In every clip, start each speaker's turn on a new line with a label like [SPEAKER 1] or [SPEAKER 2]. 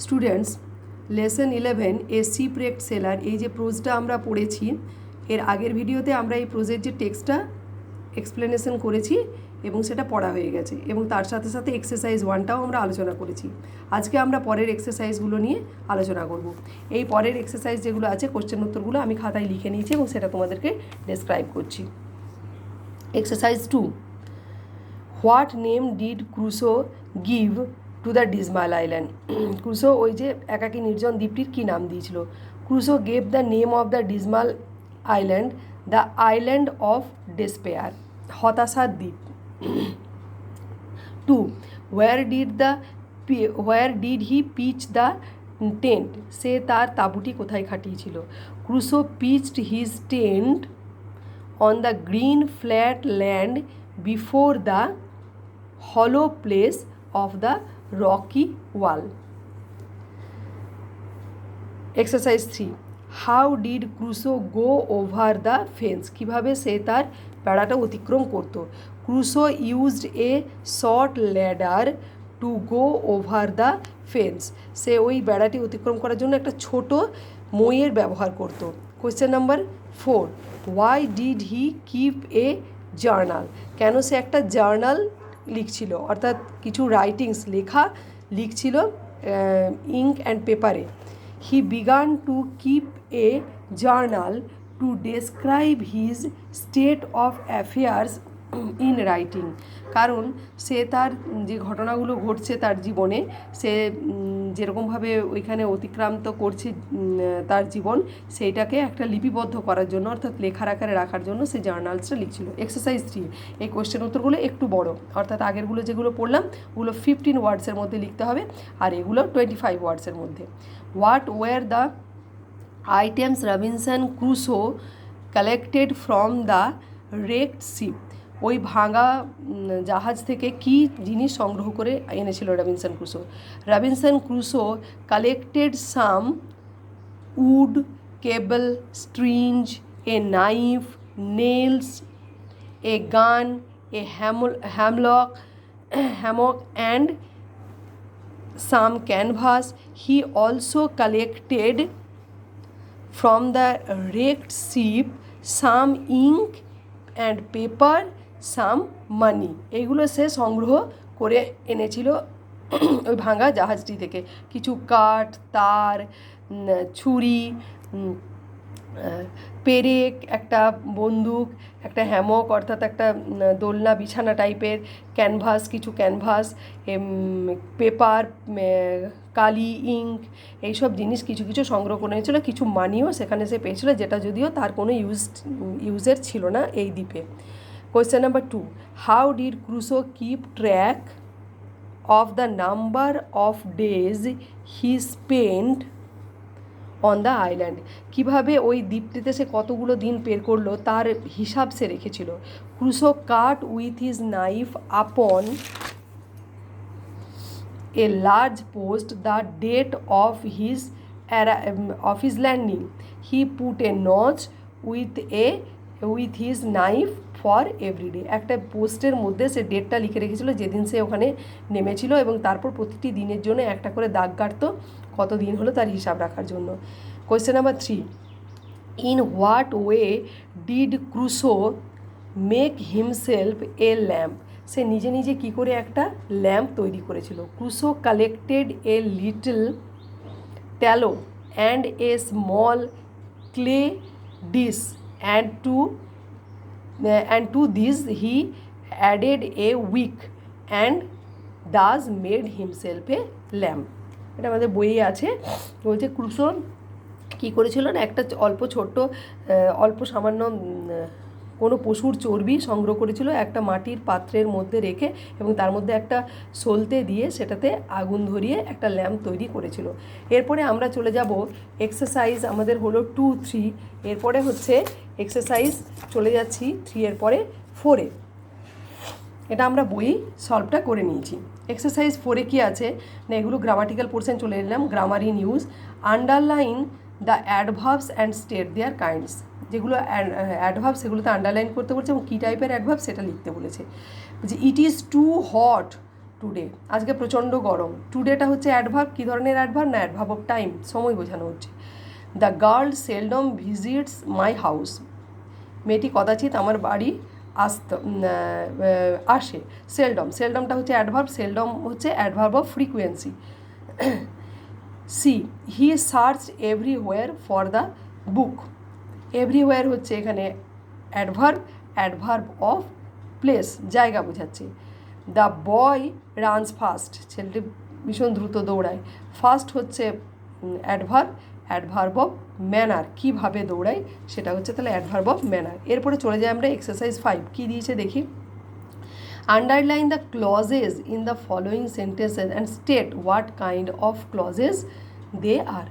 [SPEAKER 1] Students, lesson 11 এ শিপরেক্ট seller, এই যে প্রোজটা আমরা পড়েছি, এর আগের ভিডিওতে আমরা এই প্রোজের যে টেক্সটটা এক্সপ্লেনেশন করেছি এবং সেটা পড়া হয়ে গেছে, এবং তার সাথে সাথে এক্সারসাইজ 1টাও আমরা আলোচনা করেছি। আজকে আমরা পরের এক্সারসাইজগুলো নিয়ে আলোচনা করব। এই পরের এক্সারসাইজ যেগুলো আছে, কোশ্চেন উত্তরগুলো আমি খাতায় লিখে নিয়েছি এবং সেটা তোমাদেরকে ডেসক্রাইব করছি। Exercise 2, what name did Crusoe give to the dismal island? Crusoe ওই যে একাকী নির্জন দ্বীপটির কী নাম দিয়েছিল? Crusoe gave the name of the dismal island the island of despair, হতাশার দ্বীপ। 2, where did he pitch the tent? সে তার তাঁবুটি কোথায় খাটিয়েছিল? Crusoe pitched his tent on the green flat land before the hollow place of the rocky wall. Exercise 3, how did Crusoe go over the fence? কিভাবে সে তার বেড়াটা অতিক্রম করত? Crusoe used a short ladder to go over the fence. সে ওই বেড়াটি অতিক্রম করার জন্য একটা ছোট মইয়ের ব্যবহার করত। Question number 4, why did he keep a journal? কেন সে একটা জার্নাল লিখছিল, অর্থাৎ কিছু রাইটিংস লেখা লিখছিল ইঙ্ক অ্যান্ড পেপারে। He began to keep A journal to describe his state of affairs in writing. কারণ সে তার যে ঘটনাগুলো ঘটছে তার জীবনে, সে যেরকমভাবে ওইখানে অতিক্রান্ত করছে তার জীবন, সেইটাকে একটা লিপিবদ্ধ করার জন্য, অর্থাৎ লেখার আকারে রাখার জন্য সে জার্নালসটা লিখছিল। এক্সারসাইজ 3, এই কোয়েশ্চেন উত্তরগুলো একটু বড়, অর্থাৎ আগেরগুলো যেগুলো পড়লাম ওগুলো 15 ওয়ার্ডসের মধ্যে লিখতে হবে, আর এগুলো 25 ওয়ার্ডসের মধ্যে। What were the items Robinson Crusoe collected from the wrecked ship? ওই ভাঙা জাহাজ থেকে কী জিনিস সংগ্রহ করে এনেছিল Robinson Crusoe? Robinson Crusoe collected some wood, cable, string, a knife, nails, a gun, a hammock and some canvas. He also collected from the wrecked ship some ink and paper, some money. এইগুলো সে সংগ্রহ করে এনেছিল ওই ভাঙা জাহাজটি থেকে। কিছু কাঠ, তার, ছুরি, পেরেক, একটা বন্দুক, একটা হ্যামক অর্থাৎ একটা দোলনা বিছানা টাইপের, ক্যানভাস, কিছু ক্যানভাস, পেপার, কালি, ইঙ্ক, এইসব জিনিস কিছু কিছু সংগ্রহ করে নিয়েছিল। কিছু মানিও সেখানে সে পেয়েছিল, যেটা যদিও তার কোনো ইউজের ছিল না এই দ্বীপে। Question number 2, how did Crusoe keep track of the number of days he spent on the island? কীভাবে ওই দ্বীপটিতে সে কতগুলো দিন পের করলো তার হিসাব সে রেখেছিল। Crusoe cut with his knife upon a large post the date of his landing. He put a notch with his knife for every day. একটা পোস্টের মধ্যে সে ডেটটা লিখে রেখেছিল যেদিন সে ওখানে নেমেছিল, এবং তারপর প্রতিটি দিনের জন্য একটা করে দাগ কাটতো কত দিন হলো তার হিসাব রাখার জন্য। Question number 3, in what way did Crusoe make himself a lamp? সে নিজে নিজে কী করে একটা ল্যাম্প তৈরি করেছিল? Crusoe collected a little tallow and a small clay dish and to this he added a wick and thus made himself a lamp. এটা আমাদের বইয়ে আছে। বলছে ক্রুসো কী করেছিল না, একটা অল্প সামান্য কোনো পশুর চর্বি সংগ্রহ করেছিল, একটা মাটির পাত্রের মধ্যে রেখে এবং তার মধ্যে একটা সলতে দিয়ে সেটাতে আগুন ধরিয়ে একটা ল্যাম্প তৈরি করেছিল। এরপরে আমরা চলে যাব এক্সারসাইজ, আমাদের হলো 2, 3, এরপরে হচ্ছে এক্সারসাইজ চলে যাচ্ছি 3 এর পরে 4-এ। এটা আমরা বই সলভটা করে নিয়েছি। এক্সারসাইজ 4-এ কী আছে না, এগুলো গ্রামাটিক্যাল পোর্শন চলে এলাম। Grammar in use, underline the adverbs and state their kinds. যেগুলো অ্যাডভার্ব সেগুলোতে আন্ডারলাইন করতে বলছে এবং কী টাইপের অ্যাডভার্ব সেটা লিখতে বলেছে। যে it is too hot today, আজকে প্রচণ্ড গরম। টুডেটা হচ্ছে অ্যাডভার্ব, কী ধরনের অ্যাডভার্ব না অ্যাডভার্ব অফ টাইম, সময় বোঝানো হচ্ছে। The girl seldom visits my house, মেয়েটি কদাচিৎ আমার বাড়ি আসে। সেলডম, সেলডমটা হচ্ছে অ্যাডভার্ব, সেলডম হচ্ছে adverb of frequency. C, he search everywhere for the book, everywhere হচ্ছে এখানে অ্যাডভার্ব, অ্যাডভার্ব অফ প্লেস, জায়গা বোঝাচ্ছে। দ্য বয় রানস ফাস্ট, ছেলেটি ভীষণ দ্রুত দৌড়ায়। ফাস্ট হচ্ছে অ্যাডভার্ব, অ্যাডভার্ব অফ ম্যানার, কীভাবে দৌড়ায় সেটা হচ্ছে তাহলে অ্যাডভার্ব অফ ম্যানার। এরপরে চলে যাই আমরা এক্সারসাইজ 5, কী দিয়েছে দেখি। Underline the clauses in the following sentences and state what kind of clauses they are.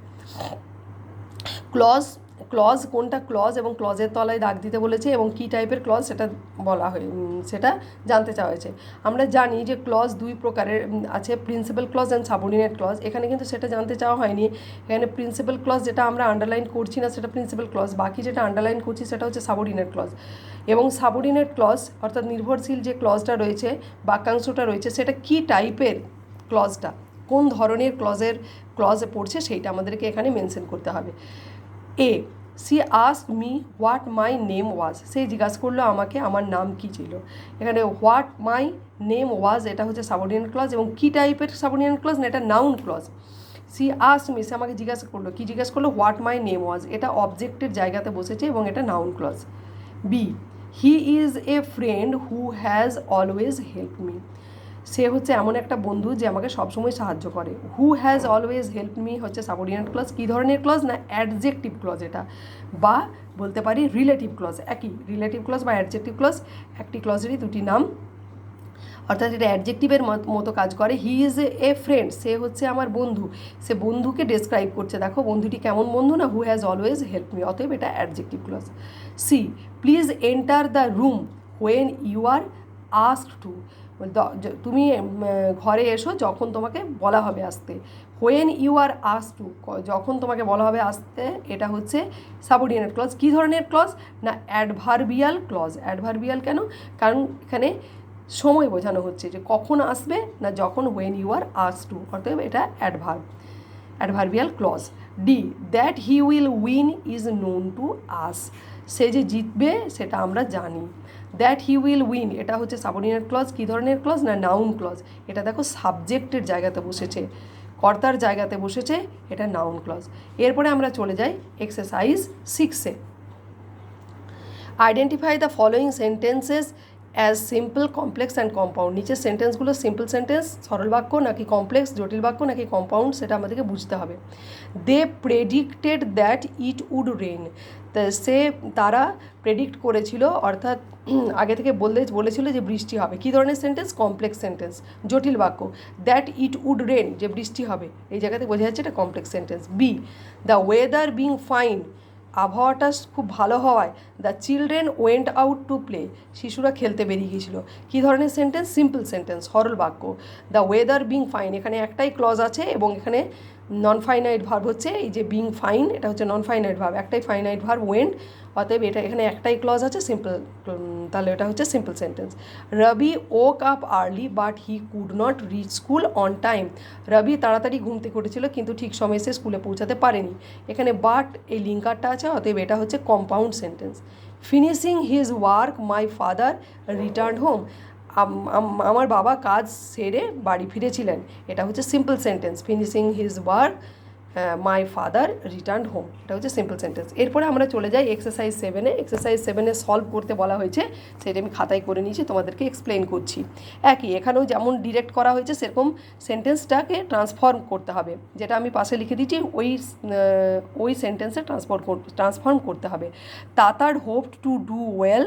[SPEAKER 1] Clause, clause কোনটা ক্লজ এবং ক্লজের তলায় দাগ দিতে বলেছে এবং কী টাইপের ক্লজ সেটা বলা হয়, সেটা জানতে চাওয়া হয়েছে। আমরা জানি যে ক্লজ দুই প্রকারের আছে, principal clause and subordinate clause. এখানে কিন্তু সেটা জানতে চাওয়া হয়নি। এখানে প্রিন্সিপাল ক্লজ যেটা আমরা আন্ডারলাইন করছি না সেটা প্রিন্সিপাল ক্লজ, বাকি যেটা আন্ডারলাইন করছি সেটা হচ্ছে সাবঅর্ডিনেট ক্লজ। এবং সাবঅর্ডিনেট ক্লজ অর্থাৎ নির্ভরশীল যে ক্লজটা রয়েছে, বাক্যাংশটা রয়েছে, সেটা কী টাইপের ক্লজটা, কোন ধরনের ক্লজে পড়ছে সেইটা আমাদেরকে এখানে মেনশন করতে হবে। A, she asked me what my name was, সে জিজ্ঞাসা করলো আমাকে আমার নাম কী ছিল। এখানে হোয়াট মাই নেম ওয়াজ এটা হচ্ছে সাবঅর্ডিনেট ক্লজ এবং কী টাইপের সাবঅর্ডিনেট ক্লজ না এটা noun clause. She asked me, সে আমাকে জিজ্ঞাসা করলো, কী জিজ্ঞাসা করলো, হোয়াট মাই নেম ওয়াজ, এটা অবজেক্টের জায়গাতে বসেছে এবং এটা noun clause. B, he is a friend who has always help me, সে হচ্ছে এমন একটা বন্ধু যে আমাকে সবসময় সাহায্য করে। Who has always help me হচ্ছে সাবঅর্ডিনেট ক্লজ, কী ধরনের ক্লজ না অ্যাডজেক্টিভ ক্লজ এটা, বা বলতে পারি রিলেটিভ ক্লজ, একই রিলেটিভ ক্লজ বা অ্যাডজেক্টিভ ক্লজ একটি ক্লজেরই দুটি নাম, অর্থাৎ এটা অ্যাডজেক্টিভের মতো কাজ করে। হি ইজ এ ফ্রেন্ড, সে হচ্ছে আমার বন্ধু, সে বন্ধুকে ডেসক্রাইব করছে, দেখো বন্ধুটি কেমন বন্ধু না, who has always help me, অতএব এটা adjective clause. C, please enter the room when you are asked to, তুমি ঘরে এসো যখন তোমাকে বলা হবে আসতে। When you are asked to, যখন তোমাকে বলা হবে আসতে, এটা হচ্ছে সাবঅর্ডিনেট ক্লজ। কী ধরনের ক্লজ না অ্যাডভার্বিয়াল ক্লজ। অ্যাডভার্বিয়াল কেন, কারণ এখানে সময় বোঝানো হচ্ছে যে কখন আসবে না যখন, when you are asked to, অর্থাৎ এটা adverbial clause. D, that he will win is known to us, সে যে জিতবে সেটা আমরা জানি। দ্যাট হি উইল উইন এটা হচ্ছে সাবঅর্ডিনেট ক্লজ, কী ধরনের ক্লজ না নাউন ক্লজ। এটা দেখো সাবজেক্টের জায়গাতে বসেছে, কর্তার জায়গাতে বসেছে, এটা নাউন ক্লজ। এরপরে আমরা চলে যাই এক্সারসাইজ 6-এ। Identify the following sentences as simple, complex and compound. নিচের সেন্টেন্সগুলো সিম্পল সেন্টেন্স, সরল বাক্য নাকি কমপ্লেক্স জটিল বাক্য নাকি কম্পাউন্ড সেটা আমাদেরকে বুঝতে হবে। They predicted that it would rain, তারা প্রেডিক্ট করেছিল অর্থাৎ আগে থেকে বলেছিল যে বৃষ্টি হবে। কী ধরনের সেন্টেন্স, কমপ্লেক্স সেন্টেন্স, জটিল বাক্য। দ্যাট ইট উড রেন, যে বৃষ্টি হবে, এই জায়গাতে বোঝা যাচ্ছে এটা complex sentence. B, the weather being fine, আবহাওয়াটা খুব ভালো হওয়ায় the children went out to play, শিশুরা খেলতে বেরিয়ে গিয়েছিল। কী ধরনের সেন্টেন্স, সিম্পল সেন্টেন্স, সরল বাক্য। দ্য ওয়েদার বিং ফাইন, এখানে একটাই ক্লজ আছে এবং এখানে নন ফাইনাইট ভার্ব হচ্ছে এই যে বিং ফাইন, এটা হচ্ছে নন ফাইনাইট ভার্ব, একটাই ফাইনাইট ভার্ব ওয়েন্ট, অতএব এটা এখানে একটাই ক্লজ আছে সিম্পল, তাহলে এটা হচ্ছে simple sentence. Rabi woke up early but he could not reach school on time, Rabi তাড়াতাড়ি ঘুম থেকে উঠেছিল কিন্তু ঠিক সময় সে স্কুলে পৌঁছাতে পারেনি। এখানে বাট এই লিঙ্কারটা আছে, অতএব এটা হচ্ছে compound sentence. Finishing his work my father return home, আমার বাবা কাজ সেরে বাড়ি ফিরেছিলেন, এটা হচ্ছে simple sentence. Finishing his work my father return home, এটা হচ্ছে সিম্পল সেন্টেন্স। এরপরে আমরা চলে যাই এক্সারসাইজ 7-এ। এক্সারসাইজ 7-এ সলভ করতে বলা হয়েছে, সেটা আমি খাতায় করে নিয়েছি, তোমাদেরকে এক্সপ্লেন করছি। একই এখানেও যেমন ডিরেক্ট করা হয়েছে সেরকম সেন্টেন্সটাকে ট্রান্সফর্ম করতে হবে, যেটা আমি পাশে লিখে দিচ্ছি ওই সেন্টেন্সে ট্রান্সফর্ম করতে হবে। Tatar hoped to do well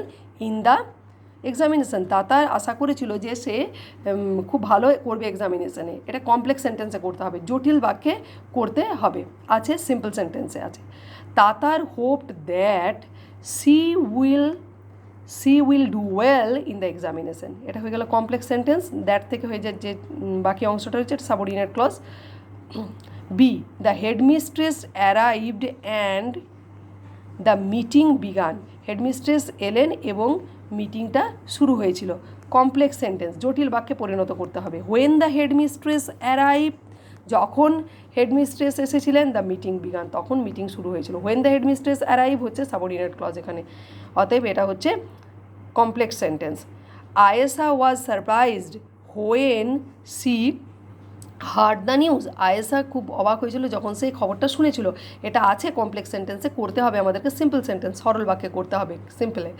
[SPEAKER 1] in the examination, Tatar আশা করেছিল যে সে খুব ভালো করবে এক্সামিনেশনে, এটা কমপ্লেক্স সেন্টেন্সে করতে হবে, জটিল বাক্যে করতে হবে, আছে সিম্পল সেন্টেন্সে আছে। তাতার hoped that she will do well in the examination, এটা হয়ে গেল কমপ্লেক্স সেন্টেন্স। দ্যাট থেকে হয়ে যায় যে বাকি অংশটা হচ্ছে subordinate clause. B, the headmistress arrived and the meeting began, headmistress এলেন এবং মিটিংটা শুরু হয়েছিল। কমপ্লেক্স সেন্টেন্স, জটিল বাক্যে পরিণত করতে হবে। হোয়েন দ্য হেডমিস্ট্রেস অ্যারাইভ, যখন হেডমিস্ট্রেস এসেছিলেন, দ্য মিটিং বিগান, তখন মিটিং শুরু হয়েছিল। হোয়েন দ্য হেডমিস্ট্রেস অ্যারাইভ হচ্ছে সাবঅর্ডিনেট ক্লজ এখানে, অতএব এটা হচ্ছে complex sentence. Ayesha was surprised when she hard the news, Ayesha খুব অবাক হয়েছিল যখন সেই খবরটা শুনেছিল। এটা আছে কমপ্লেক্স সেন্টেন্সে, করতে হবে আমাদেরকে সিম্পল সেন্টেন্স, সরল বাক্যে করতে হবে সিম্পলে।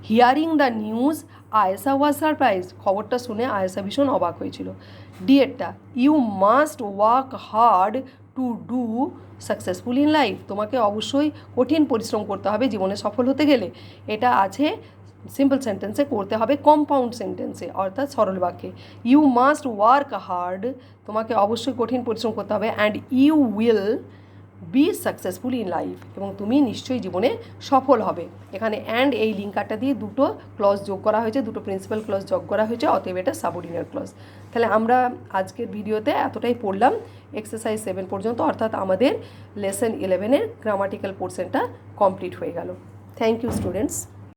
[SPEAKER 1] Hearing the news Ayesha was surprised, খবরটা শুনে আয়েশা ভীষণ অবাক হয়েছিল। ডিএরটা, you must work hard to do successful in life, তোমাকে অবশ্যই কঠিন পরিশ্রম করতে হবে জীবনে সফল হতে গেলে। এটা আছে সিম্পল সেন্টেন্সে, করতে হবে কম্পাউন্ড সেন্টেন্সে অর্থাৎ সরল বাক্যে। ইউ মাস্ট ওয়ার্ক হার্ড, তোমাকে অবশ্যই কঠিন পরিশ্রম করতে হবে, and you will be successful in life, এবং তুমি নিশ্চয়ই জীবনে সফল হবে। এখানে অ্যান্ড এই লিঙ্কারটা দিয়ে দুটো ক্লজ যোগ করা হয়েছে, দুটো প্রিন্সিপাল ক্লজ যোগ করা হয়েছে, অতএব এটা সাবঅর্ডিনেট ক্লজ। তাহলে আমরা আজকের ভিডিওতে এতটাই পড়লাম, এক্সারসাইজ 7 পর্যন্ত, অর্থাৎ আমাদের লেসন 11-এর গ্রামাটিক্যাল পোর্শনটা কমপ্লিট হয়ে গেল। Thank you students.